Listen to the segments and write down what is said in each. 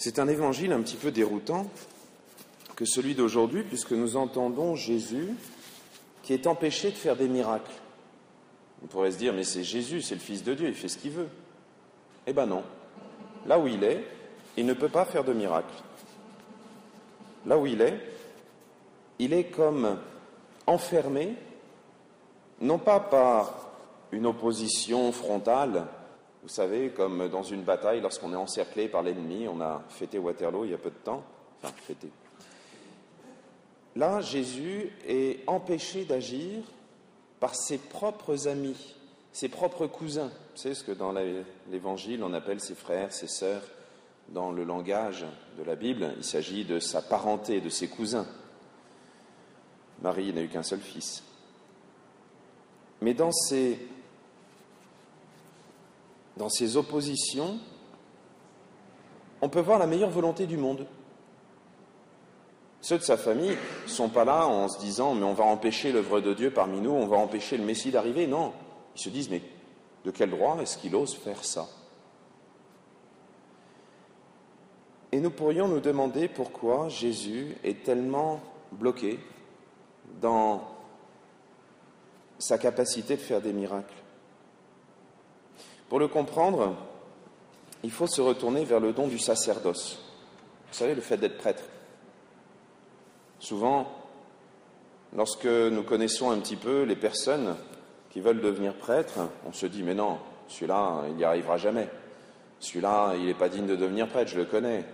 C'est un évangile un petit peu déroutant que celui d'aujourd'hui, puisque nous entendons Jésus qui est empêché de faire des miracles. On pourrait se dire, mais c'est Jésus, c'est le Fils de Dieu, il fait ce qu'il veut. Eh ben non. Là où il ne peut pas faire de miracle. Là où il est comme enfermé, non pas par une opposition frontale, vous savez, comme dans une bataille, lorsqu'on est encerclé par l'ennemi, on a fêté Waterloo il y a peu de temps, enfin fêté. Là, Jésus est empêché d'agir par ses propres amis, ses propres cousins. Vous savez ce que dans l'Évangile on appelle ses frères, ses sœurs. Dans le langage de la Bible, il s'agit de sa parenté, de ses cousins. Marie n'a eu qu'un seul fils. Mais dans ces oppositions, on peut voir la meilleure volonté du monde. Ceux de sa famille ne sont pas là en se disant « mais on va empêcher l'œuvre de Dieu parmi nous, on va empêcher le Messie d'arriver ». Non, ils se disent « mais de quel droit est-ce qu'il ose faire ça ?» Et nous pourrions nous demander pourquoi Jésus est tellement bloqué dans sa capacité de faire des miracles. Pour le comprendre, il faut se retourner vers le don du sacerdoce. Vous savez, le fait d'être prêtre. Souvent, lorsque nous connaissons un petit peu les personnes qui veulent devenir prêtres, on se dit « mais non, celui-là, il n'y arrivera jamais. Celui-là, il n'est pas digne de devenir prêtre, je le connais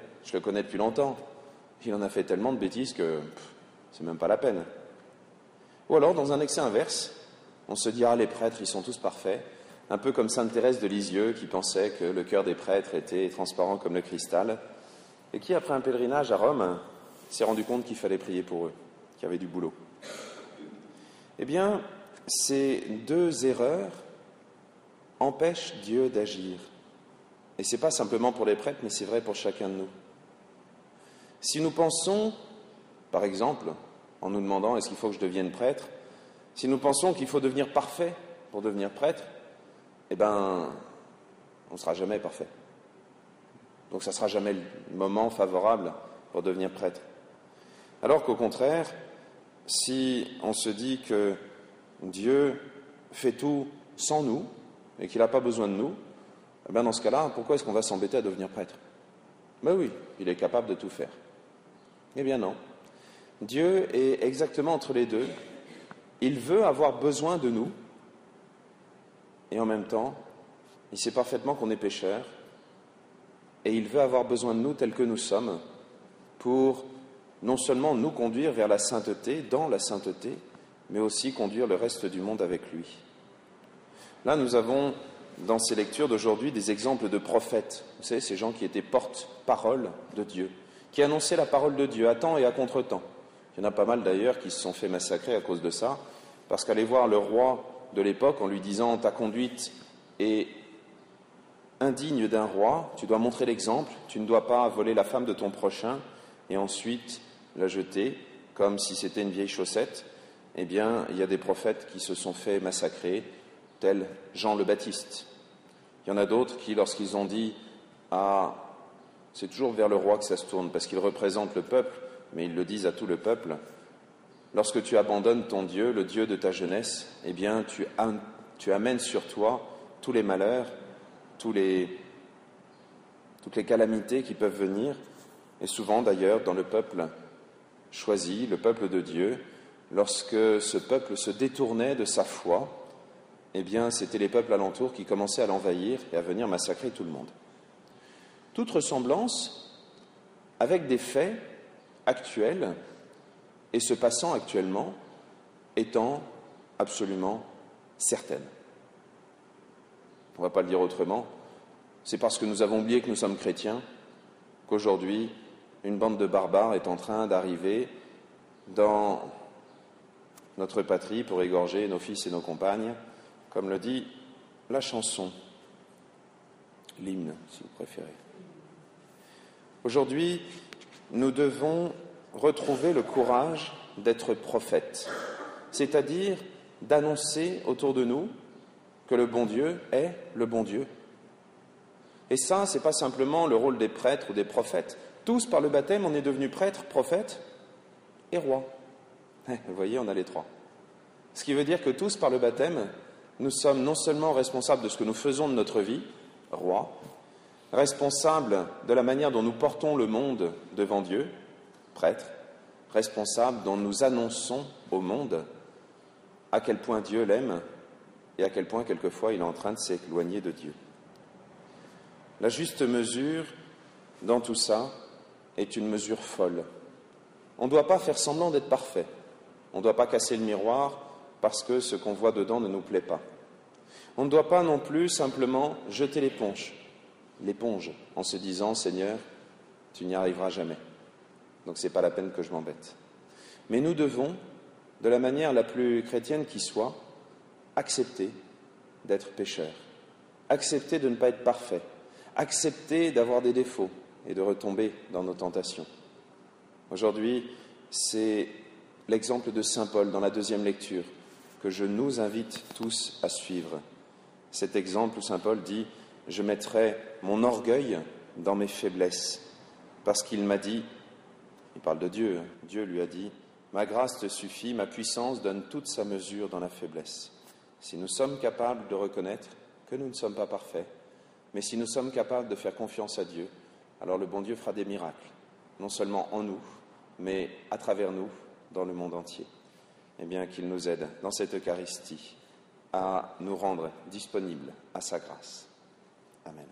depuis longtemps. Il en a fait tellement de bêtises que c'est même pas la peine. » Ou alors, dans un excès inverse, on se dit « ah, les prêtres, ils sont tous parfaits », un peu comme sainte Thérèse de Lisieux, qui pensait que le cœur des prêtres était transparent comme le cristal, et qui, après un pèlerinage à Rome, s'est rendu compte qu'il fallait prier pour eux, qu'il y avait du boulot. Eh bien, ces deux erreurs empêchent Dieu d'agir. Et ce n'est pas simplement pour les prêtres, mais c'est vrai pour chacun de nous. Si nous pensons, par exemple, en nous demandant est-ce qu'il faut que je devienne prêtre, si nous pensons qu'il faut devenir parfait pour devenir prêtre, eh bien, on ne sera jamais parfait. Donc ça ne sera jamais le moment favorable pour devenir prêtre. Alors qu'au contraire, si on se dit que Dieu fait tout sans nous et qu'il n'a pas besoin de nous, eh bien dans ce cas-là, pourquoi est-ce qu'on va s'embêter à devenir prêtre? Ben oui, il est capable de tout faire. Eh bien non. Dieu est exactement entre les deux. Il veut avoir besoin de nous et en même temps, il sait parfaitement qu'on est pécheurs et il veut avoir besoin de nous tels que nous sommes pour non seulement nous conduire vers la sainteté, dans la sainteté, mais aussi conduire le reste du monde avec lui. Là, nous avons, dans ces lectures d'aujourd'hui, des exemples de prophètes. Vous savez, ces gens qui étaient porte-parole de Dieu, qui annonçaient la parole de Dieu à temps et à contre-temps. Il y en a pas mal d'ailleurs qui se sont fait massacrer à cause de ça, parce qu'aller voir le roi de l'époque en lui disant « ta conduite est indigne d'un roi, tu dois montrer l'exemple, tu ne dois pas voler la femme de ton prochain et ensuite la jeter comme si c'était une vieille chaussette », eh bien, il y a des prophètes qui se sont fait massacrer, tel Jean le Baptiste. Il y en a d'autres qui, lorsqu'ils ont dit « ah, c'est toujours vers le roi que ça se tourne, parce qu'il représente le peuple », mais ils le disent à tout le peuple, « lorsque tu abandonnes ton Dieu, le Dieu de ta jeunesse, eh bien, tu amènes sur toi tous les malheurs, toutes les calamités qui peuvent venir, et souvent d'ailleurs dans le peuple choisi, le peuple de Dieu, lorsque ce peuple se détournait de sa foi, eh bien c'était les peuples alentours qui commençaient à l'envahir et à venir massacrer tout le monde. Toute ressemblance avec des faits actuels et se passant actuellement étant absolument certaine. On ne va pas le dire autrement, c'est parce que nous avons oublié que nous sommes chrétiens qu'aujourd'hui, une bande de barbares est en train d'arriver dans notre patrie pour égorger nos fils et nos compagnes, comme le dit la chanson, l'hymne, si vous préférez. Aujourd'hui, nous devons retrouver le courage d'être prophètes, c'est-à-dire d'annoncer autour de nous que le bon Dieu est le bon Dieu. Et ça, ce n'est pas simplement le rôle des prêtres ou des prophètes. Tous, par le baptême, on est devenus prêtres, prophètes et rois. Vous voyez, on a les trois. Ce qui veut dire que tous, par le baptême, nous sommes non seulement responsables de ce que nous faisons de notre vie, rois, responsables de la manière dont nous portons le monde devant Dieu, prêtres, responsables dont nous annonçons au monde à quel point Dieu l'aime et à quel point, quelquefois, il est en train de s'éloigner de Dieu. La juste mesure dans tout ça est une mesure folle. On ne doit pas faire semblant d'être parfait. On ne doit pas casser le miroir parce que ce qu'on voit dedans ne nous plaît pas. On ne doit pas non plus simplement jeter l'éponge en se disant « Seigneur, tu n'y arriveras jamais, donc ce n'est pas la peine que je m'embête ». Mais nous devons, de la manière la plus chrétienne qui soit, accepter d'être pécheurs, accepter de ne pas être parfait, accepter d'avoir des défauts et de retomber dans nos tentations. Aujourd'hui, c'est l'exemple de saint Paul dans la deuxième lecture que je nous invite tous à suivre. Cet exemple où saint Paul dit « Je mettrai mon orgueil dans mes faiblesses » parce qu'il m'a dit, il parle de Dieu, Dieu lui a dit « Ma grâce te suffit, ma puissance donne toute sa mesure dans la faiblesse ». Si nous sommes capables de reconnaître que nous ne sommes pas parfaits, mais si nous sommes capables de faire confiance à Dieu, alors le bon Dieu fera des miracles, non seulement en nous, mais à travers nous, dans le monde entier. Eh bien, qu'il nous aide dans cette Eucharistie à nous rendre disponibles à sa grâce. Amen.